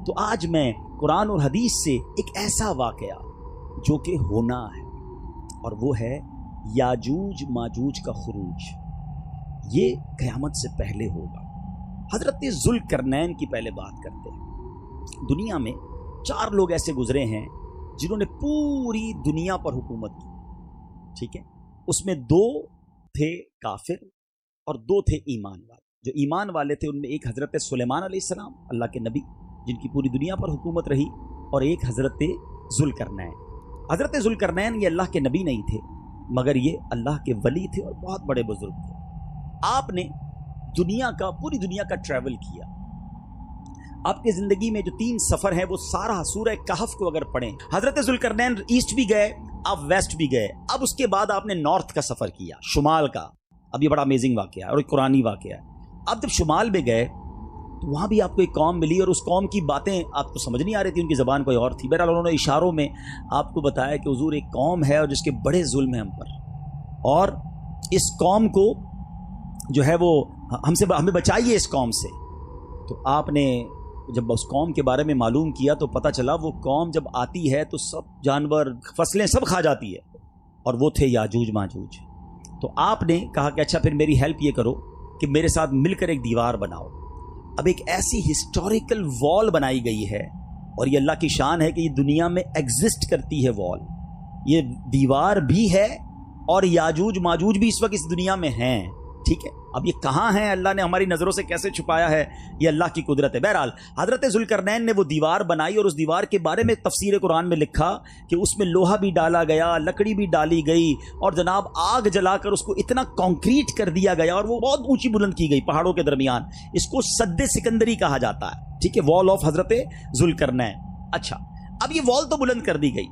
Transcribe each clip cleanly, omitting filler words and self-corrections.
تو آج میں قرآن اور حدیث سے ایک ایسا واقعہ جو کہ ہونا ہے، اور وہ ہے یاجوج ماجوج کا خروج۔ یہ قیامت سے پہلے ہوگا۔ حضرت ذوالقرنین کی پہلے بات کرتے ہیں۔ دنیا میں 4 لوگ ایسے گزرے ہیں جنہوں نے پوری دنیا پر حکومت کی، ٹھیک ہے؟ اس میں 2 تھے کافر اور 2 تھے ایمان والے۔ جو ایمان والے تھے ان میں ایک حضرت سلیمان علیہ السلام، اللہ کے نبی جن کی پوری دنیا پر حکومت رہی، اور ایک حضرت ذوالقرنین۔ حضرت ذوالقرنین یہ اللہ کے نبی نہیں تھے، مگر یہ اللہ کے ولی تھے اور بہت بڑے بزرگ تھے۔ آپ نے پوری دنیا کا ٹریول کیا۔ آپ کی زندگی میں جو 3 سفر ہیں وہ سارا سورہ کہف کو اگر پڑھیں، حضرت ذوالقرنین ایسٹ بھی گئے، آپ ویسٹ بھی گئے، اب اس کے بعد آپ نے نارتھ کا سفر کیا، شمال کا۔ اب یہ بڑا امیزنگ واقعہ ہے اور ایک قرآنی واقعہ ہے۔ اب جب شمال میں گئے تو وہاں بھی آپ کو ایک قوم ملی، اور اس قوم کی باتیں آپ کو سمجھ نہیں آ رہی تھی، ان کی زبان کوئی اور تھی۔ بہرحال انہوں نے اشاروں میں آپ کو بتایا کہ حضور ایک قوم ہے اور جس کے بڑے ظلم ہیں ہم پر، اور اس قوم کو جو ہے وہ ہمیں بچائیے اس قوم سے۔ تو آپ نے جب اس قوم کے بارے میں معلوم کیا تو پتہ چلا وہ قوم جب آتی ہے تو سب جانور فصلیں سب کھا جاتی ہے، اور وہ تھے یاجوج ماجوج۔ تو آپ نے کہا کہ اچھا پھر میری ہیلپ یہ کرو کہ میرے ساتھ مل کر ایک دیوار بناؤ۔ اب ایک ایسی ہسٹوریکل وال بنائی گئی ہے، اور یہ اللہ کی شان ہے کہ یہ دنیا میں ایگزسٹ کرتی ہے وال، یہ دیوار بھی ہے اور یاجوج ماجوج بھی اس وقت اس دنیا میں ہیں، ٹھیک ہے؟ اب یہ کہاں ہیں، اللہ نے ہماری نظروں سے کیسے چھپایا ہے، یہ اللہ کی قدرت ہے۔ بہرحال حضرت ذوالقرنین نے وہ دیوار بنائی، اور اس دیوار کے بارے میں تفسیر قرآن میں لکھا کہ اس میں لوہا بھی ڈالا گیا، لکڑی بھی ڈالی گئی، اور جناب آگ جلا کر اس کو اتنا کانکریٹ کر دیا گیا، اور وہ بہت اونچی بلند کی گئی پہاڑوں کے درمیان۔ اس کو سد سکندری کہا جاتا ہے، ٹھیک ہے؟ وال آف حضرت ذوالقرنین۔ اچھا، اب یہ وال تو بلند کر دی گئی۔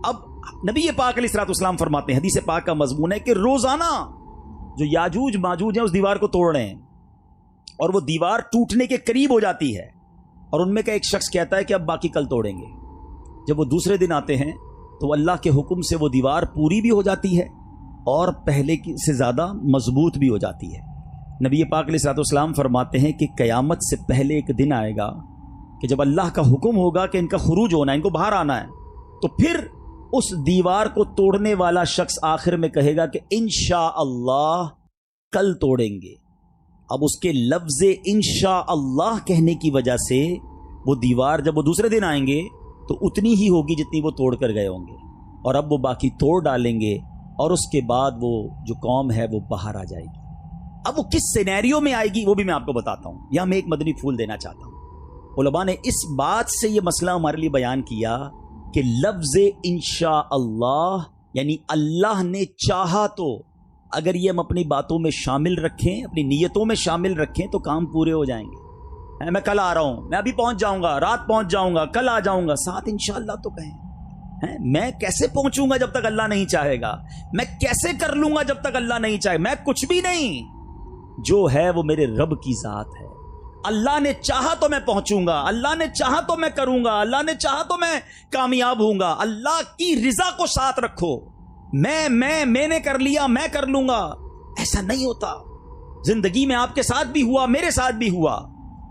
اب نبی پاک علیہ الصلوۃ والسلام فرماتے ہیں، حدیث پاک کا مضمون ہے کہ روزانہ جو یاجوج ماجوج ہیں اس دیوار کو توڑ رہے ہیں، اور وہ دیوار ٹوٹنے کے قریب ہو جاتی ہے، اور ان میں کا ایک شخص کہتا ہے کہ اب باقی کل توڑیں گے۔ جب وہ دوسرے دن آتے ہیں تو اللہ کے حکم سے وہ دیوار پوری بھی ہو جاتی ہے اور پہلے سے زیادہ مضبوط بھی ہو جاتی ہے۔ نبی پاک علیہ الصلوۃ والسلام فرماتے ہیں کہ قیامت سے پہلے ایک دن آئے گا کہ جب اللہ کا حکم ہوگا کہ ان کا خروج ہونا ہے، ان کو باہر آنا ہے، تو پھر اس دیوار کو توڑنے والا شخص آخر میں کہے گا کہ انشاءاللہ کل توڑیں گے۔ اب اس کے لفظ انشاءاللہ کہنے کی وجہ سے وہ دیوار جب وہ دوسرے دن آئیں گے تو اتنی ہی ہوگی جتنی وہ توڑ کر گئے ہوں گے، اور اب وہ باقی توڑ ڈالیں گے، اور اس کے بعد وہ جو قوم ہے وہ باہر آ جائے گی۔ اب وہ کس سینیریو میں آئے گی وہ بھی میں آپ کو بتاتا ہوں، یا میں ایک مدنی پھول دینا چاہتا ہوں۔ علماء نے اس بات سے یہ مسئلہ ہمارے لیے بیان کیا کہ لفظ انشاءاللہ یعنی اللہ نے چاہا تو، اگر یہ ہم اپنی باتوں میں شامل رکھیں، اپنی نیتوں میں شامل رکھیں تو کام پورے ہو جائیں گے۔ میں کل آ رہا ہوں، میں ابھی پہنچ جاؤں گا، رات پہنچ جاؤں گا، کل آ جاؤں گا، ساتھ انشاءاللہ تو کہیں۔ میں کیسے پہنچوں گا جب تک اللہ نہیں چاہے گا؟ میں کیسے کر لوں گا جب تک اللہ نہیں چاہے؟ میں کچھ بھی نہیں، جو ہے وہ میرے رب کی ذات ہے۔ اللہ نے چاہا تو میں پہنچوں گا، اللہ نے چاہا تو میں کروں گا، اللہ نے چاہا تو میں کامیاب ہوں گا۔ اللہ کی رضا کو ساتھ رکھو، میں نے کر لیا، میں کر لوں گا، ایسا نہیں ہوتا۔ زندگی میں آپ کے ساتھ بھی ہوا، میرے ساتھ بھی ہوا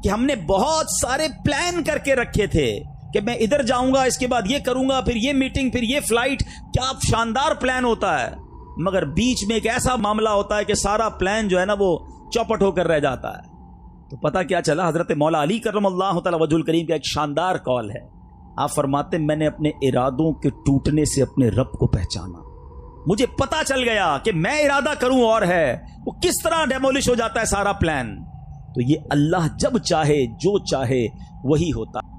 کہ ہم نے بہت سارے پلان کر کے رکھے تھے کہ میں ادھر جاؤں گا، اس کے بعد یہ کروں گا، پھر یہ میٹنگ، پھر یہ فلائٹ، کیا شاندار پلان ہوتا ہے، مگر بیچ میں ایک ایسا معاملہ ہوتا ہے کہ سارا پلان جو ہے نا وہ چوپٹ ہو کر رہ جاتا ہے۔ تو پتہ کیا چلا؟ حضرت مولا علی کرم اللہ تعالی وجہ الکریم کا ایک شاندار قول ہے۔ آپ فرماتے ہیں میں نے اپنے ارادوں کے ٹوٹنے سے اپنے رب کو پہچانا، مجھے پتا چل گیا کہ میں ارادہ کروں اور ہے وہ کس طرح ڈیمولش ہو جاتا ہے سارا پلان۔ تو یہ اللہ جب چاہے جو چاہے وہی ہوتا ہے۔